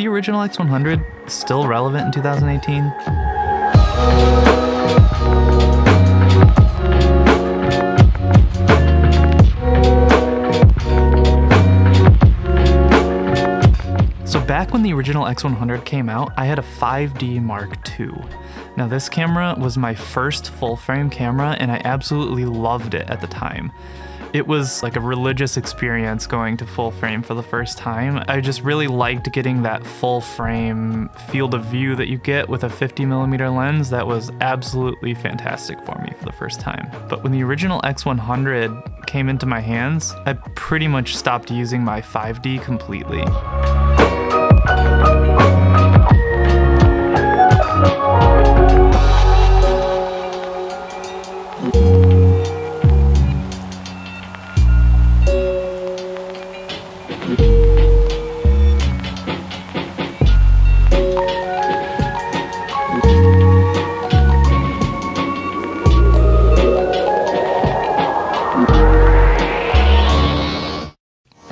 the original X100 still relevant in 2018? So back when the original X100 came out, I had a 5D Mark II. Now this camera was my first full frame camera and I absolutely loved it at the time. It was like a religious experience going to full frame for the first time. I just really liked getting that full frame field of view that you get with a 50mm lens. That was absolutely fantastic for me for the first time. But when the original X100 came into my hands, I pretty much stopped using my 5D completely.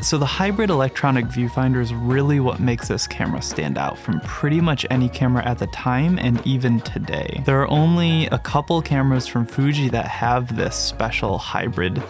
So the hybrid electronic viewfinder is really what makes this camera stand out from pretty much any camera at the time and even today. There are only a couple cameras from Fuji that have this special hybrid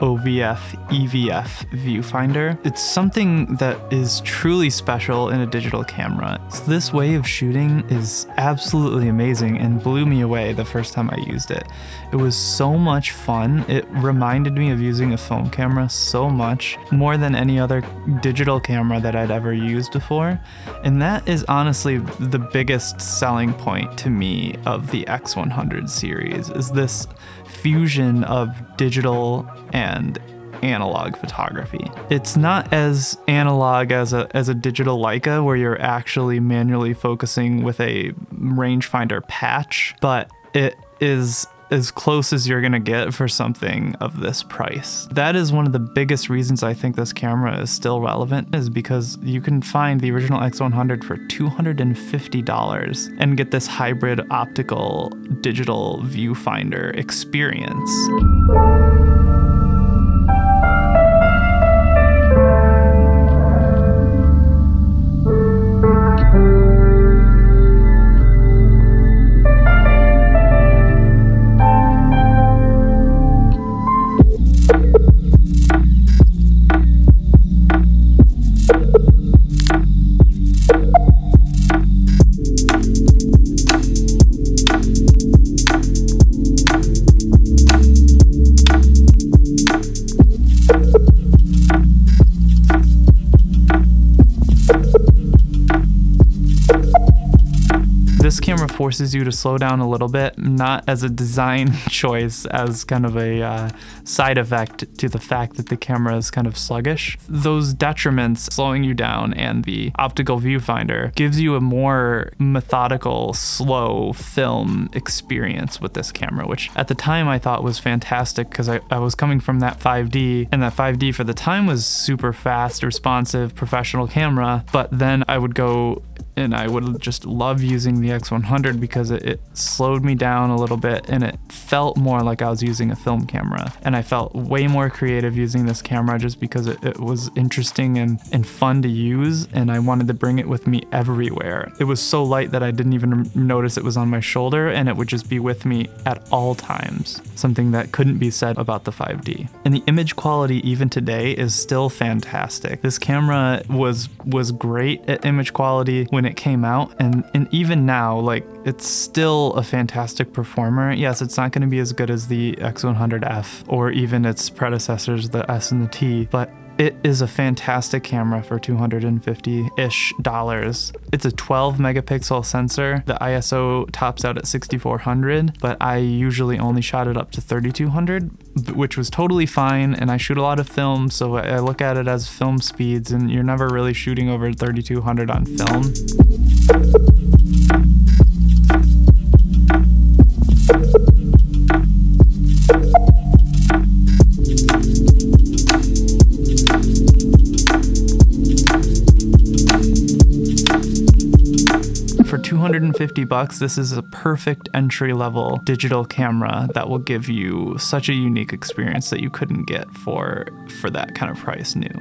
OVF EVF viewfinder. It's something that is truly special in a digital camera. So this way of shooting is absolutely amazing and blew me away the first time I used it. It was so much fun. It reminded me of using a film camera so much, more than any other digital camera that I'd ever used before. And that is honestly the biggest selling point to me of the X100 series, is this fusion of digital and analog photography. It's not as analog as a digital Leica where you're actually manually focusing with a rangefinder patch, but it is as close as you're gonna get for something of this price. That is one of the biggest reasons I think this camera is still relevant, is because you can find the original X100 for $250 and get this hybrid optical digital viewfinder experience. This camera forces you to slow down a little bit, not as a design choice, as kind of a side effect to the fact that the camera is kind of sluggish. Those detriments, slowing you down, and the optical viewfinder gives you a more methodical, slow film experience with this camera, which at the time I thought was fantastic because I was coming from that 5D, and that 5D for the time was super fast, responsive, professional camera, but then I would go and I would just love using the X100 because it slowed me down a little bit and it felt more like I was using a film camera. And I felt way more creative using this camera just because it was interesting and fun to use, and I wanted to bring it with me everywhere. It was so light that I didn't even notice it was on my shoulder, and it would just be with me at all times, something that couldn't be said about the 5D. And the image quality even today is still fantastic. This camera was great at image quality when it came out, and even now, like, it's still a fantastic performer. Yes, it's not going to be as good as the X100F or even its predecessors, the S and the T, but it is a fantastic camera for $250-ish. It's a 12 megapixel sensor. The ISO tops out at 6400, but I usually only shot it up to 3200, which was totally fine, and I shoot a lot of film, so I look at it as film speeds, and you're never really shooting over 3200 on film. For $250, this is a perfect entry-level digital camera that will give you such a unique experience that you couldn't get for that kind of price new.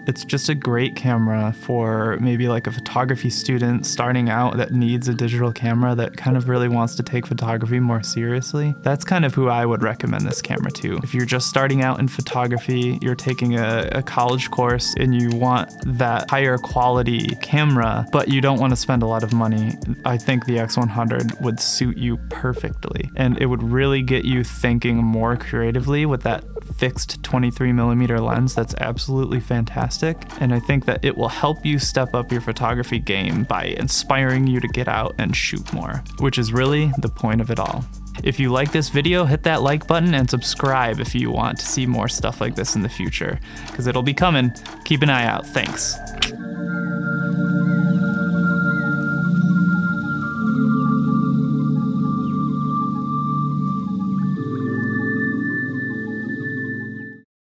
It's just a great camera for maybe like a photography student starting out that needs a digital camera that kind of really wants to take photography more seriously. That's kind of who I would recommend this camera to. If you're just starting out in photography, you're taking a college course and you want that higher quality camera, but you don't want to spend a lot of money, I think the X100 would suit you perfectly. And it would really get you thinking more creatively with that fixed 23mm lens that's absolutely fantastic. And I think that it will help you step up your photography game by inspiring you to get out and shoot more, which is really the point of it all. If you like this video, hit that like button and subscribe if you want to see more stuff like this in the future, because it'll be coming. Keep an eye out. Thanks.